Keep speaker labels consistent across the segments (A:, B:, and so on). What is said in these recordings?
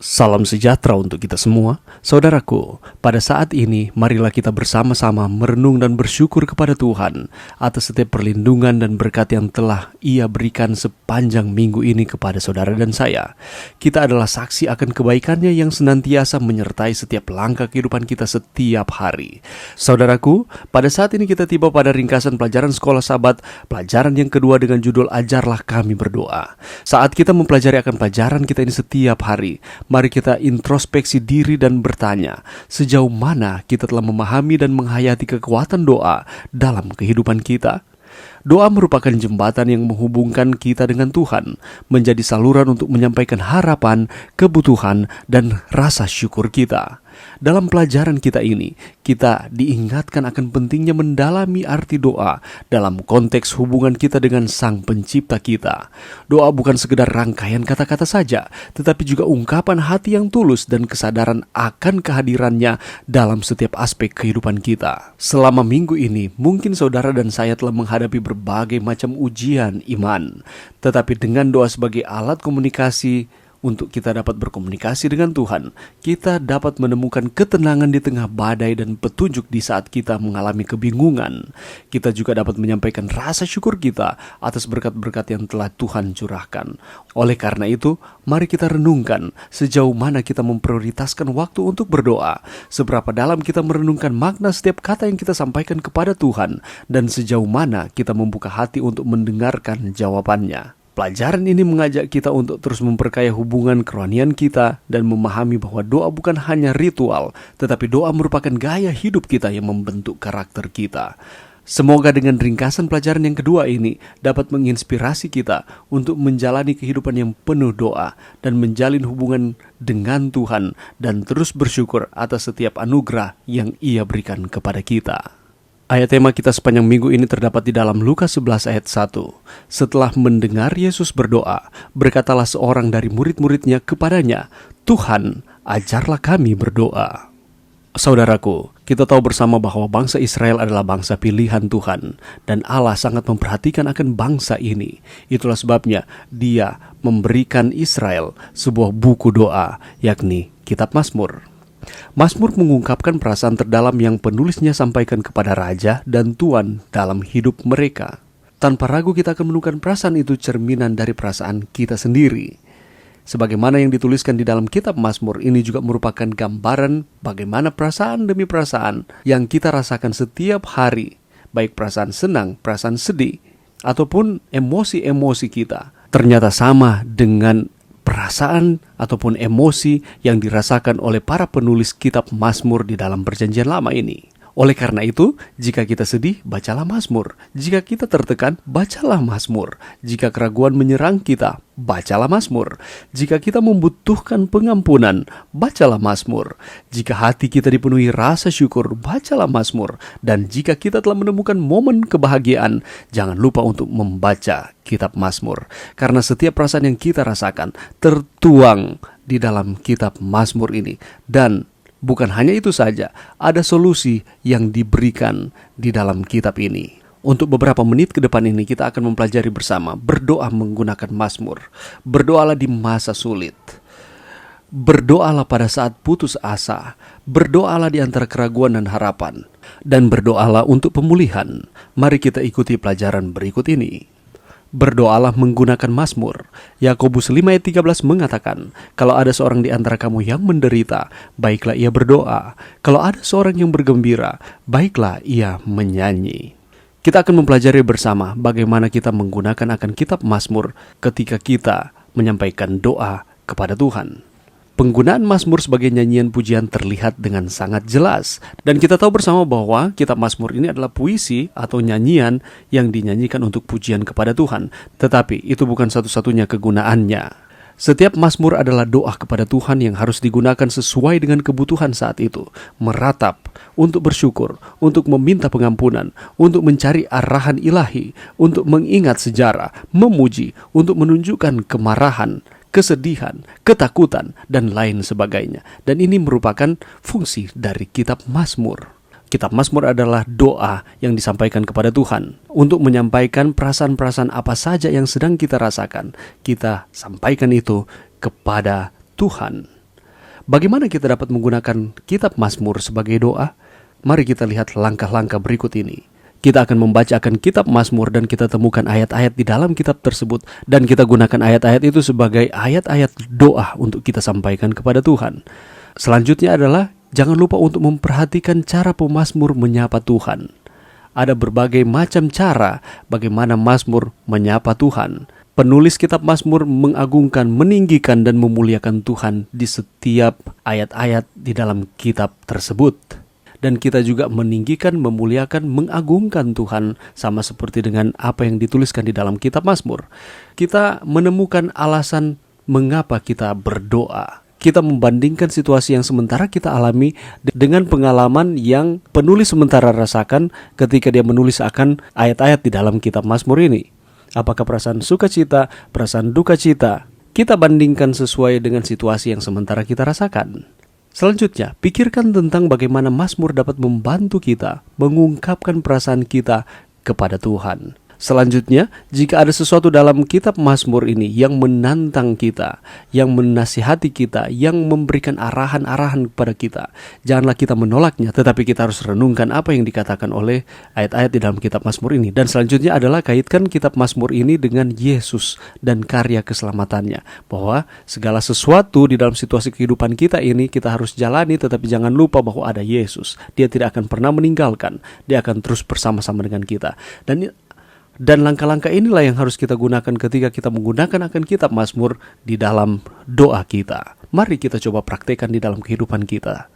A: Salam sejahtera untuk kita semua. Saudaraku, pada saat ini marilah kita bersama-sama merenung dan bersyukur kepada Tuhan atas setiap perlindungan dan berkat yang telah Ia berikan sepanjang minggu ini kepada saudara dan saya. Kita adalah saksi akan kebaikannya yang senantiasa menyertai setiap langkah kehidupan kita setiap hari. Saudaraku, pada saat ini kita tiba pada ringkasan pelajaran sekolah Sabat, pelajaran yang kedua dengan judul Ajarlah Kami Berdoa. Saat kita mempelajari akan pelajaran kita ini setiap hari, mari kita introspeksi diri dan bertanya, sejauh mana kita telah memahami dan menghayati kekuatan doa dalam kehidupan kita? Doa merupakan jembatan yang menghubungkan kita dengan Tuhan, menjadi saluran untuk menyampaikan harapan, kebutuhan, dan rasa syukur kita. Dalam pelajaran kita ini, kita diingatkan akan pentingnya mendalami arti doa dalam konteks hubungan kita dengan Sang Pencipta kita. Doa bukan sekedar rangkaian kata-kata saja, tetapi juga ungkapan hati yang tulus dan kesadaran akan kehadirannya dalam setiap aspek kehidupan kita. Selama minggu ini, mungkin saudara dan saya telah menghadapi berbagai macam ujian iman, tetapi dengan doa sebagai alat komunikasi untuk kita dapat berkomunikasi dengan Tuhan, kita dapat menemukan ketenangan di tengah badai dan petunjuk di saat kita mengalami kebingungan. Kita juga dapat menyampaikan rasa syukur kita atas berkat-berkat yang telah Tuhan curahkan. Oleh karena itu, mari kita renungkan sejauh mana kita memprioritaskan waktu untuk berdoa, seberapa dalam kita merenungkan makna setiap kata yang kita sampaikan kepada Tuhan, dan sejauh mana kita membuka hati untuk mendengarkan jawabannya. Pelajaran ini mengajak kita untuk terus memperkaya hubungan kerohanian kita dan memahami bahwa doa bukan hanya ritual, tetapi doa merupakan gaya hidup kita yang membentuk karakter kita. Semoga dengan ringkasan pelajaran yang kedua ini dapat menginspirasi kita untuk menjalani kehidupan yang penuh doa dan menjalin hubungan dengan Tuhan dan terus bersyukur atas setiap anugerah yang Ia berikan kepada kita. Ayat tema kita sepanjang minggu ini terdapat di dalam Lukas 11 ayat 1. Setelah mendengar Yesus berdoa, berkatalah seorang dari murid-muridnya kepadanya, "Tuhan, ajarlah kami berdoa." Saudaraku, kita tahu bersama bahwa bangsa Israel adalah bangsa pilihan Tuhan, dan Allah sangat memperhatikan akan bangsa ini. Itulah sebabnya Dia memberikan Israel sebuah buku doa, yakni Kitab Mazmur. Mazmur mengungkapkan perasaan terdalam yang penulisnya sampaikan kepada raja dan tuan dalam hidup mereka. Tanpa ragu kita akan menemukan perasaan itu cerminan dari perasaan kita sendiri. Sebagaimana yang dituliskan di dalam kitab Mazmur, ini juga merupakan gambaran bagaimana perasaan demi perasaan yang kita rasakan setiap hari, baik perasaan senang, perasaan sedih, ataupun emosi-emosi kita, ternyata sama dengan perasaan ataupun emosi yang dirasakan oleh para penulis kitab Mazmur di dalam Perjanjian Lama ini. Oleh karena itu, jika kita sedih, bacalah Mazmur. Jika kita tertekan, bacalah Mazmur. Jika keraguan menyerang kita, bacalah Mazmur. Jika kita membutuhkan pengampunan, bacalah Mazmur. Jika hati kita dipenuhi rasa syukur, bacalah Mazmur. Dan jika kita telah menemukan momen kebahagiaan, jangan lupa untuk membaca kitab Mazmur. Karena setiap perasaan yang kita rasakan tertuang di dalam kitab Mazmur ini. Dan bukan hanya itu saja, ada solusi yang diberikan di dalam kitab ini. Untuk beberapa menit ke depan ini kita akan mempelajari bersama berdoa menggunakan Mazmur. Berdoalah di masa sulit. Berdoalah pada saat putus asa. Berdoalah di antara keraguan dan harapan. Dan berdoalah untuk pemulihan. Mari kita ikuti pelajaran berikut ini. Berdoalah menggunakan Mazmur. Yakobus 5 ayat 13 mengatakan, kalau ada seorang di antara kamu yang menderita, baiklah ia berdoa. Kalau ada seorang yang bergembira, baiklah ia menyanyi. Kita akan mempelajari bersama bagaimana kita menggunakan akan kitab Mazmur ketika kita menyampaikan doa kepada Tuhan. Penggunaan Mazmur sebagai nyanyian pujian terlihat dengan sangat jelas. Dan kita tahu bersama bahwa kitab Mazmur ini adalah puisi atau nyanyian yang dinyanyikan untuk pujian kepada Tuhan. Tetapi itu bukan satu-satunya kegunaannya. Setiap Mazmur adalah doa kepada Tuhan yang harus digunakan sesuai dengan kebutuhan saat itu. Meratap, untuk bersyukur, untuk meminta pengampunan, untuk mencari arahan ilahi, untuk mengingat sejarah, memuji, untuk menunjukkan kemarahan, kesedihan, ketakutan, dan lain sebagainya. Dan ini merupakan fungsi dari kitab Mazmur. Kitab Mazmur adalah doa yang disampaikan kepada Tuhan untuk menyampaikan perasaan-perasaan apa saja yang sedang kita rasakan. Kita sampaikan itu kepada Tuhan. Bagaimana kita dapat menggunakan kitab Mazmur sebagai doa? Mari kita lihat langkah-langkah berikut ini. Kita akan membacakan kitab Mazmur dan kita temukan ayat-ayat di dalam kitab tersebut. Dan kita gunakan ayat-ayat itu sebagai ayat-ayat doa untuk kita sampaikan kepada Tuhan. Selanjutnya adalah jangan lupa untuk memperhatikan cara pemazmur menyapa Tuhan. Ada berbagai macam cara bagaimana Mazmur menyapa Tuhan. Penulis kitab Mazmur mengagungkan, meninggikan, dan memuliakan Tuhan di setiap ayat-ayat di dalam kitab tersebut. Dan kita juga meninggikan, memuliakan, mengagungkan Tuhan sama seperti dengan apa yang dituliskan di dalam kitab Mazmur. Kita menemukan alasan mengapa kita berdoa. Kita membandingkan situasi yang sementara kita alami dengan pengalaman yang penulis sementara rasakan ketika dia menulis akan ayat-ayat di dalam kitab Mazmur ini. Apakah perasaan sukacita, perasaan duka cita, kita bandingkan sesuai dengan situasi yang sementara kita rasakan. Selanjutnya, pikirkan tentang bagaimana Mazmur dapat membantu kita mengungkapkan perasaan kita kepada Tuhan. Selanjutnya, jika ada sesuatu dalam kitab Mazmur ini yang menantang kita, yang menasihati kita, yang memberikan arahan-arahan kepada kita, janganlah kita menolaknya, tetapi kita harus renungkan apa yang dikatakan oleh ayat-ayat di dalam kitab Mazmur ini. Dan selanjutnya adalah kaitkan kitab Mazmur ini dengan Yesus dan karya keselamatannya. Bahwa segala sesuatu di dalam situasi kehidupan kita ini kita harus jalani, tetapi jangan lupa bahwa ada Yesus. Dia tidak akan pernah meninggalkan, dia akan terus bersama-sama dengan kita. Dan langkah-langkah inilah yang harus kita gunakan ketika kita menggunakan akan kitab Mazmur di dalam doa kita. Mari kita coba praktekkan di dalam kehidupan kita.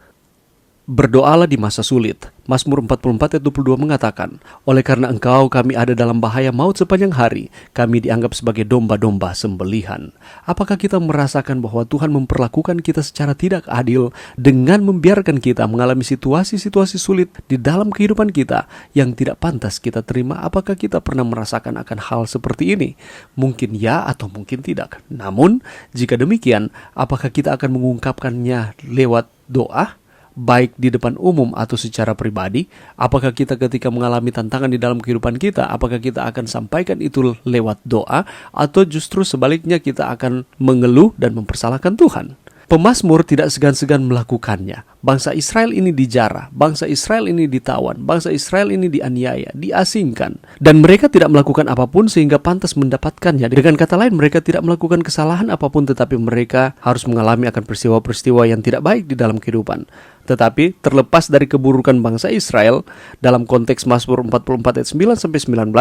A: Berdoalah di masa sulit. Mazmur 44 ayat 22 mengatakan, oleh karena engkau kami ada dalam bahaya maut sepanjang hari, kami dianggap sebagai domba-domba sembelihan. Apakah kita merasakan bahwa Tuhan memperlakukan kita secara tidak adil dengan membiarkan kita mengalami situasi-situasi sulit di dalam kehidupan kita yang tidak pantas kita terima? Apakah kita pernah merasakan akan hal seperti ini? Mungkin ya atau mungkin tidak. Namun, jika demikian, apakah kita akan mengungkapkannya lewat doa? Baik di depan umum atau secara pribadi? Apakah kita ketika mengalami tantangan di dalam kehidupan kita, apakah kita akan sampaikan itu lewat doa, atau justru sebaliknya kita akan mengeluh dan mempersalahkan Tuhan? Pemazmur tidak segan-segan melakukannya. Bangsa Israel ini dijarah, bangsa Israel ini ditawan, bangsa Israel ini dianiaya, diasingkan. Dan mereka tidak melakukan apapun sehingga pantas mendapatkannya. Dengan kata lain, mereka tidak melakukan kesalahan apapun, tetapi mereka harus mengalami akan peristiwa-peristiwa yang tidak baik di dalam kehidupan. Tetapi terlepas dari keburukan bangsa Israel, dalam konteks Mazmur 44 ayat 9-19,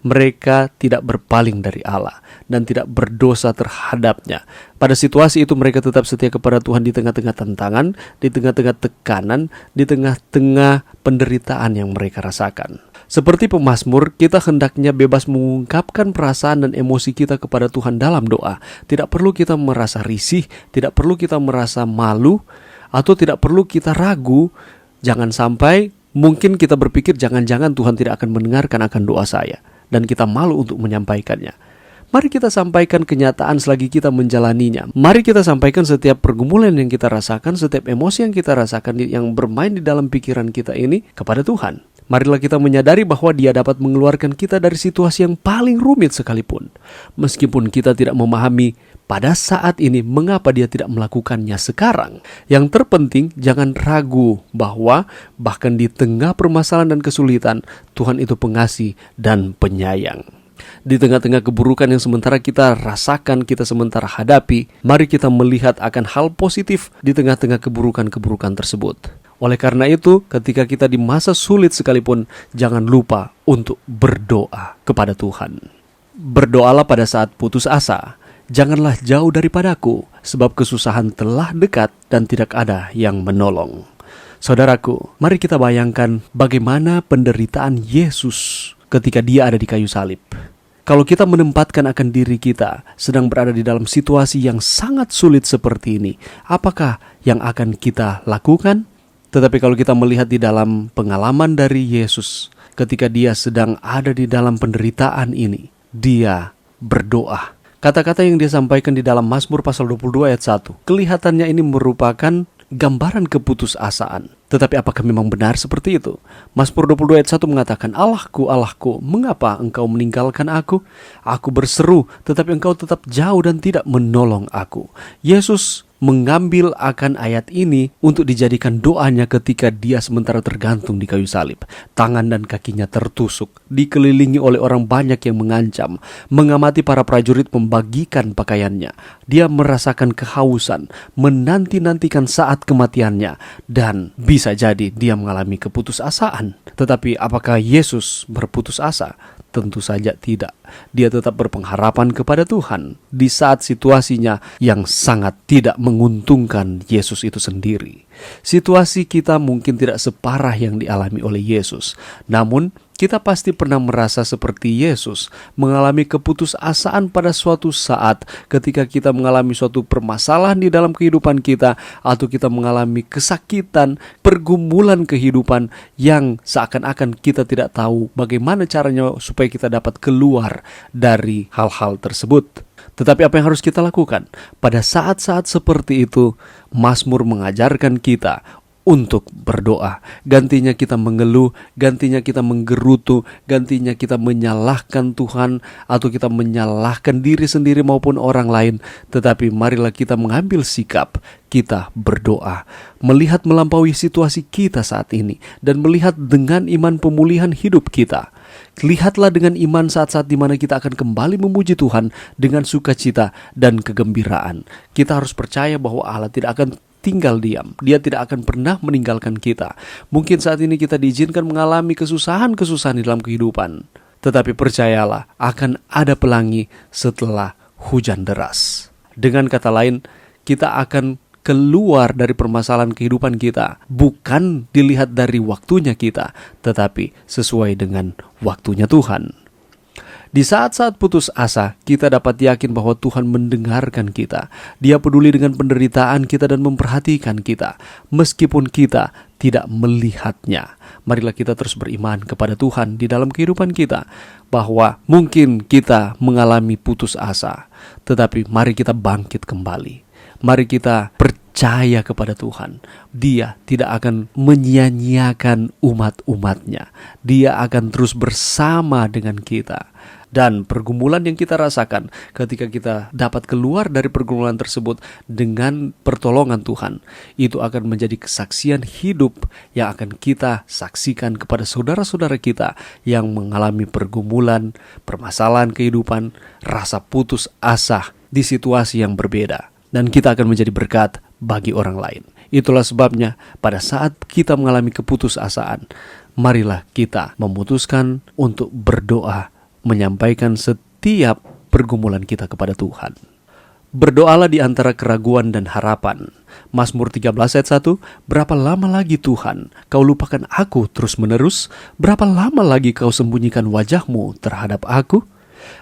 A: mereka tidak berpaling dari Allah dan tidak berdosa terhadapnya. Pada situasi itu mereka tetap setia kepada Tuhan di tengah-tengah tantangan, di tengah-tengah tekanan, di tengah-tengah penderitaan yang mereka rasakan. Seperti pemazmur, kita hendaknya bebas mengungkapkan perasaan dan emosi kita kepada Tuhan dalam doa. Tidak perlu kita merasa risih, tidak perlu kita merasa malu, atau tidak perlu kita ragu. Jangan sampai mungkin kita berpikir jangan-jangan Tuhan tidak akan mendengarkan akan doa saya, dan kita malu untuk menyampaikannya. Mari kita sampaikan kenyataan selagi kita menjalaninya. Mari kita sampaikan setiap pergumulan yang kita rasakan, setiap emosi yang kita rasakan yang bermain di dalam pikiran kita ini kepada Tuhan. Marilah kita menyadari bahwa Dia dapat mengeluarkan kita dari situasi yang paling rumit sekalipun. Meskipun kita tidak memahami pada saat ini mengapa Dia tidak melakukannya sekarang. Yang terpenting jangan ragu bahwa bahkan di tengah permasalahan dan kesulitan, Tuhan itu pengasih dan penyayang. Di tengah-tengah keburukan yang sementara kita rasakan, kita sementara hadapi, mari kita melihat akan hal positif di tengah-tengah keburukan-keburukan tersebut. Oleh karena itu, ketika kita di masa sulit sekalipun, jangan lupa untuk berdoa kepada Tuhan. Berdoalah pada saat putus asa. Janganlah jauh daripadaku, sebab kesusahan telah dekat dan tidak ada yang menolong. Saudaraku, mari kita bayangkan bagaimana penderitaan Yesus ketika Dia ada di kayu salib. Kalau kita menempatkan akan diri kita sedang berada di dalam situasi yang sangat sulit seperti ini, apakah yang akan kita lakukan? Tetapi kalau kita melihat di dalam pengalaman dari Yesus, ketika Dia sedang ada di dalam penderitaan ini, Dia berdoa. Kata-kata yang Dia sampaikan di dalam Mazmur pasal 22 ayat 1, kelihatannya ini merupakan gambaran keputusasaan. Tetapi apakah memang benar seperti itu? Mazmur 22 ayat 1 mengatakan, Allahku, Allahku, mengapa engkau meninggalkan aku? Aku berseru, tetapi engkau tetap jauh dan tidak menolong aku. Yesus mengambil akan ayat ini untuk dijadikan doanya ketika dia sementara tergantung di kayu salib. Tangan dan kakinya tertusuk, dikelilingi oleh orang banyak yang mengancam, mengamati para prajurit membagikan pakaiannya. Dia merasakan kehausan, menanti-nantikan saat kematiannya, dan bisa jadi dia mengalami keputusasaan. Tetapi apakah Yesus berputus asa? Tentu saja tidak. Dia tetap berpengharapan kepada Tuhan di saat situasinya yang sangat tidak menguntungkan Yesus itu sendiri. Situasi kita mungkin tidak separah yang dialami oleh Yesus, namun kita pasti pernah merasa seperti Yesus, mengalami keputusasaan pada suatu saat ketika kita mengalami suatu permasalahan di dalam kehidupan kita, atau kita mengalami kesakitan, pergumulan kehidupan yang seakan-akan kita tidak tahu bagaimana caranya supaya kita dapat keluar dari hal-hal tersebut. Tetapi apa yang harus kita lakukan? Pada saat-saat seperti itu, Mazmur mengajarkan kita untuk berdoa. Gantinya kita mengeluh, gantinya kita menggerutu, gantinya kita menyalahkan Tuhan atau kita menyalahkan diri sendiri maupun orang lain. Tetapi marilah kita mengambil sikap, kita berdoa, melihat melampaui situasi kita saat ini, dan melihat dengan iman pemulihan hidup kita. Lihatlah dengan iman saat-saat di mana kita akan kembali memuji Tuhan dengan sukacita dan kegembiraan. Kita harus percaya bahwa Allah tidak akan tinggal diam. Dia tidak akan pernah meninggalkan kita. Mungkin saat ini kita diizinkan mengalami kesusahan-kesusahan di dalam kehidupan, tetapi percayalah, akan ada pelangi setelah hujan deras. Dengan kata lain, kita akan keluar dari permasalahan kehidupan kita, bukan dilihat dari waktunya kita, tetapi sesuai dengan waktunya Tuhan. Di saat-saat putus asa, kita dapat yakin bahwa Tuhan mendengarkan kita. Dia peduli dengan penderitaan kita dan memperhatikan kita, meskipun kita tidak melihatnya. Marilah kita terus beriman kepada Tuhan di dalam kehidupan kita, bahwa mungkin kita mengalami putus asa, tetapi mari kita bangkit kembali. Mari kita percaya kepada Tuhan. Dia tidak akan menyia-nyiakan umat-umatnya. Dia akan terus bersama dengan kita. Dan pergumulan yang kita rasakan ketika kita dapat keluar dari pergumulan tersebut dengan pertolongan Tuhan, itu akan menjadi kesaksian hidup yang akan kita saksikan kepada saudara-saudara kita yang mengalami pergumulan, permasalahan kehidupan, rasa putus asa di situasi yang berbeda. Dan kita akan menjadi berkat bagi orang lain. Itulah sebabnya pada saat kita mengalami keputusasaan, marilah kita memutuskan untuk berdoa, menyampaikan setiap pergumulan kita kepada Tuhan. Berdoalah di antara keraguan dan harapan. Mazmur 13 ayat 1, berapa lama lagi Tuhan kau lupakan aku terus-menerus? Berapa lama lagi kau sembunyikan wajahmu terhadap aku?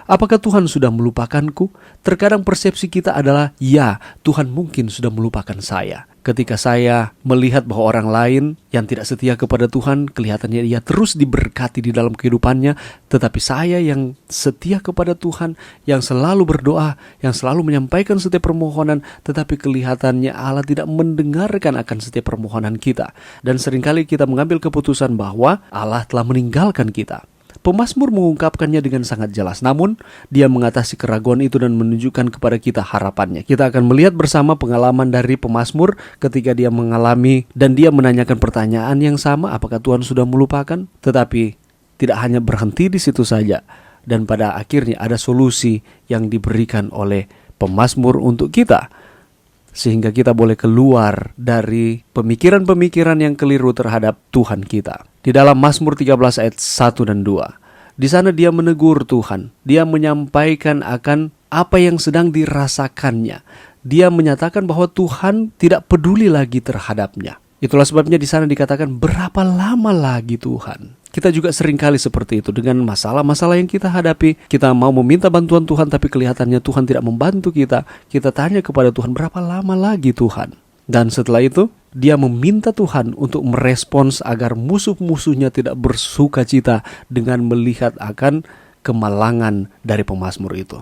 A: Apakah Tuhan sudah melupakanku? Terkadang persepsi kita adalah, ya, Tuhan mungkin sudah melupakan saya. Ketika saya melihat bahwa orang lain yang tidak setia kepada Tuhan, kelihatannya ia terus diberkati di dalam kehidupannya, tetapi saya yang setia kepada Tuhan, yang selalu berdoa, yang selalu menyampaikan setiap permohonan, tetapi kelihatannya Allah tidak mendengarkan akan setiap permohonan kita. Dan seringkali kita mengambil keputusan bahwa Allah telah meninggalkan kita. Pemazmur mengungkapkannya dengan sangat jelas, namun dia mengatasi keraguan itu dan menunjukkan kepada kita harapannya. Kita akan melihat bersama pengalaman dari pemazmur ketika dia mengalami dan dia menanyakan pertanyaan yang sama, apakah Tuhan sudah melupakan? Tetapi tidak hanya berhenti di situ saja, dan pada akhirnya ada solusi yang diberikan oleh pemazmur untuk kita, sehingga kita boleh keluar dari pemikiran-pemikiran yang keliru terhadap Tuhan kita. Di dalam Mazmur 13 ayat 1 dan 2, di sana dia menegur Tuhan. Dia menyampaikan akan apa yang sedang dirasakannya. Dia menyatakan bahwa Tuhan tidak peduli lagi terhadapnya. Itulah sebabnya di sana dikatakan, berapa lama lagi Tuhan? Kita juga seringkali seperti itu dengan masalah-masalah yang kita hadapi. Kita mau meminta bantuan Tuhan, tapi kelihatannya Tuhan tidak membantu kita. Kita tanya kepada Tuhan, berapa lama lagi Tuhan? Dan setelah itu, dia meminta Tuhan untuk merespons agar musuh-musuhnya tidak bersuka cita dengan melihat akan kemalangan dari pemazmur itu.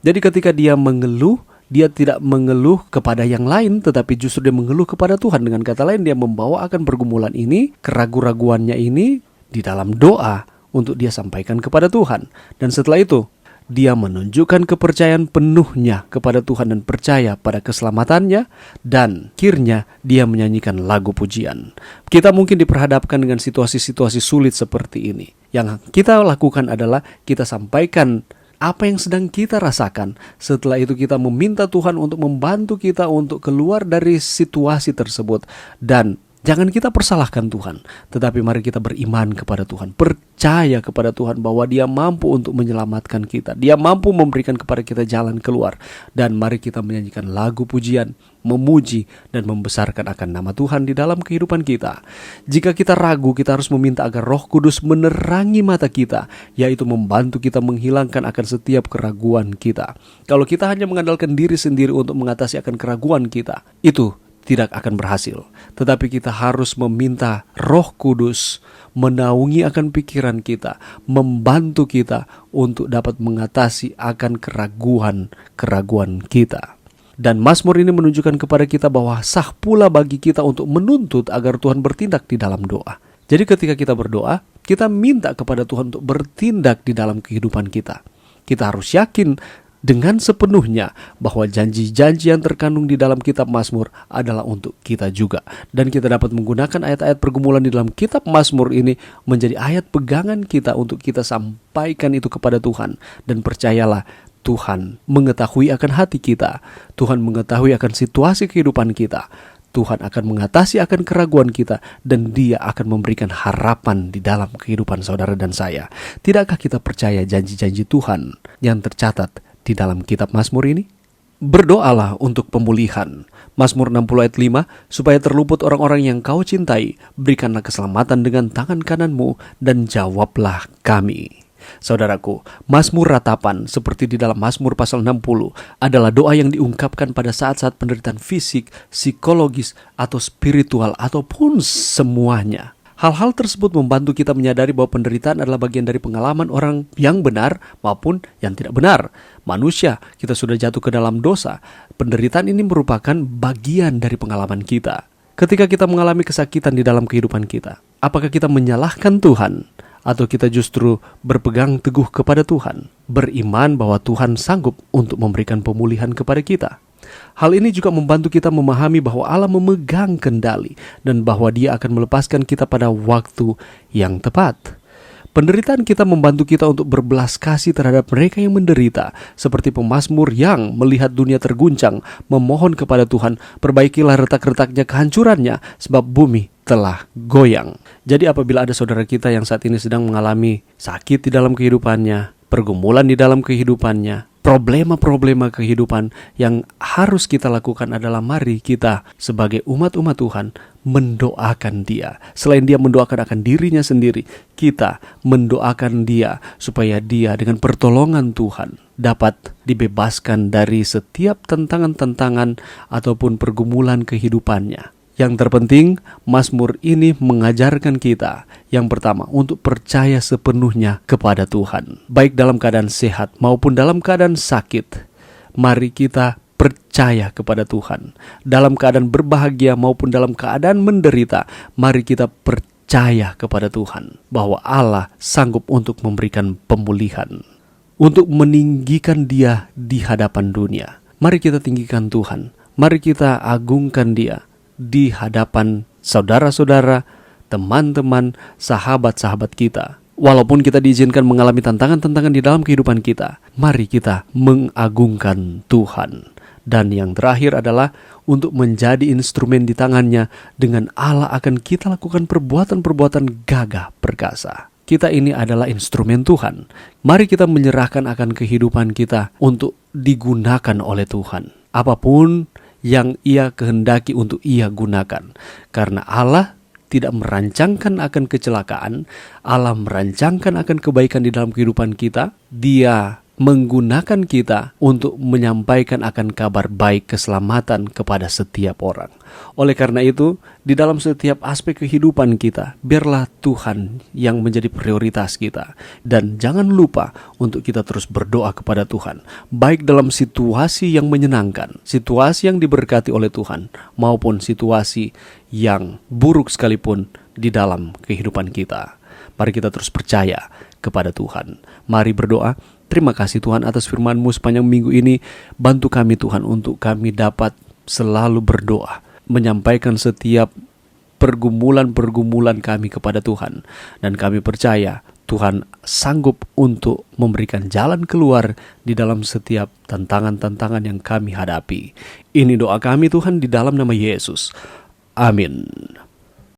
A: Jadi ketika dia mengeluh, dia tidak mengeluh kepada yang lain, tetapi justru dia mengeluh kepada Tuhan. Dengan kata lain, dia membawa akan pergumulan ini, keraguan-raguannya ini di dalam doa untuk dia sampaikan kepada Tuhan. Dan setelah itu, dia menunjukkan kepercayaan penuhnya kepada Tuhan dan percaya pada keselamatannya, dan akhirnya dia menyanyikan lagu pujian. Kita mungkin diperhadapkan dengan situasi-situasi sulit seperti ini. Yang kita lakukan adalah kita sampaikan apa yang sedang kita rasakan. Setelah itu kita meminta Tuhan untuk membantu kita untuk keluar dari situasi tersebut. Dan jangan kita persalahkan Tuhan, tetapi mari kita beriman kepada Tuhan, percaya kepada Tuhan bahwa Dia mampu untuk menyelamatkan kita. Dia mampu memberikan kepada kita jalan keluar. Dan mari kita menyanyikan lagu pujian, memuji dan membesarkan akan nama Tuhan di dalam kehidupan kita. Jika kita ragu, kita harus meminta agar Roh Kudus menerangi mata kita, yaitu membantu kita menghilangkan akan setiap keraguan kita. Kalau kita hanya mengandalkan diri sendiri untuk mengatasi akan keraguan kita, itu tidak akan berhasil. Tetapi kita harus meminta Roh Kudus menaungi akan pikiran kita, membantu kita untuk dapat mengatasi akan keraguan kita. Dan Mazmur ini menunjukkan kepada kita bahwa sah pula bagi kita untuk menuntut agar Tuhan bertindak di dalam doa. Jadi ketika kita berdoa, kita minta kepada Tuhan untuk bertindak di dalam kehidupan kita. Kita harus yakin dengan sepenuhnya bahwa janji-janji yang terkandung di dalam kitab Mazmur adalah untuk kita juga. Dan kita dapat menggunakan ayat-ayat pergumulan di dalam kitab Mazmur ini menjadi ayat pegangan kita untuk kita sampaikan itu kepada Tuhan. Dan percayalah, Tuhan mengetahui akan hati kita. Tuhan mengetahui akan situasi kehidupan kita. Tuhan akan mengatasi akan keraguan kita, dan Dia akan memberikan harapan di dalam kehidupan saudara dan saya. Tidakkah kita percaya janji-janji Tuhan yang tercatat di dalam kitab Mazmur ini? Berdoalah untuk pemulihan. Mazmur 60 ayat 5, supaya terluput orang-orang yang Kau cintai, berikanlah keselamatan dengan tangan kananmu, dan jawablah kami. Saudaraku, Mazmur ratapan seperti di dalam Mazmur pasal 60 adalah doa yang diungkapkan pada saat-saat penderitaan fisik, psikologis, atau spiritual, ataupun semuanya. Hal-hal tersebut membantu kita menyadari bahwa penderitaan adalah bagian dari pengalaman orang yang benar maupun yang tidak benar. Manusia, kita sudah jatuh ke dalam dosa. Penderitaan ini merupakan bagian dari pengalaman kita. Ketika kita mengalami kesakitan di dalam kehidupan kita, apakah kita menyalahkan Tuhan? Atau kita justru berpegang teguh kepada Tuhan, beriman bahwa Tuhan sanggup untuk memberikan pemulihan kepada kita. Hal ini juga membantu kita memahami bahwa Allah memegang kendali dan bahwa Dia akan melepaskan kita pada waktu yang tepat. Penderitaan kita membantu kita untuk berbelas kasih terhadap mereka yang menderita, seperti pemazmur yang melihat dunia terguncang, memohon kepada Tuhan, perbaikilah retak-retaknya, kehancurannya, sebab bumi telah goyang. Jadi apabila ada saudara kita yang saat ini sedang mengalami sakit di dalam kehidupannya, pergumulan di dalam kehidupannya, problema-problema kehidupan, yang harus kita lakukan adalah mari kita sebagai umat-umat Tuhan mendoakan dia. Selain dia mendoakan akan dirinya sendiri, kita mendoakan dia supaya dia dengan pertolongan Tuhan dapat dibebaskan dari setiap tantangan-tantangan ataupun pergumulan kehidupannya. Yang terpenting, Mazmur ini mengajarkan kita, yang pertama, untuk percaya sepenuhnya kepada Tuhan, baik dalam keadaan sehat maupun dalam keadaan sakit. Mari kita percaya kepada Tuhan. Dalam keadaan berbahagia maupun dalam keadaan menderita, mari kita percaya kepada Tuhan bahwa Allah sanggup untuk memberikan pemulihan, untuk meninggikan Dia di hadapan dunia. Mari kita tinggikan Tuhan, mari kita agungkan Dia di hadapan saudara-saudara, teman-teman, sahabat-sahabat kita. Walaupun kita diizinkan mengalami tantangan-tantangan di dalam kehidupan kita, mari kita mengagungkan Tuhan. Dan yang terakhir adalah untuk menjadi instrumen di tangannya. Dengan Allah akan kita lakukan perbuatan-perbuatan gagah perkasa. Kita ini adalah instrumen Tuhan. Mari kita menyerahkan akan kehidupan kita untuk digunakan oleh Tuhan. Apapun yang Ia kehendaki untuk Ia gunakan. Karena Allah tidak merancangkan akan kecelakaan, Allah merancangkan akan kebaikan di dalam kehidupan kita. Dia menggunakan kita untuk menyampaikan akan kabar baik keselamatan kepada setiap orang. Oleh karena itu, di dalam setiap aspek kehidupan kita, biarlah Tuhan yang menjadi prioritas kita. Dan jangan lupa untuk kita terus berdoa kepada Tuhan, baik dalam situasi yang menyenangkan, situasi yang diberkati oleh Tuhan, maupun situasi yang buruk sekalipun di dalam kehidupan kita. Mari kita terus percaya kepada Tuhan. Mari berdoa. Terima kasih Tuhan atas firman-Mu sepanjang minggu ini. Bantu kami Tuhan untuk kami dapat selalu berdoa, menyampaikan setiap pergumulan-pergumulan kami kepada Tuhan. Dan kami percaya Tuhan sanggup untuk memberikan jalan keluar di dalam setiap tantangan-tantangan yang kami hadapi. Ini doa kami Tuhan di dalam nama Yesus. Amin.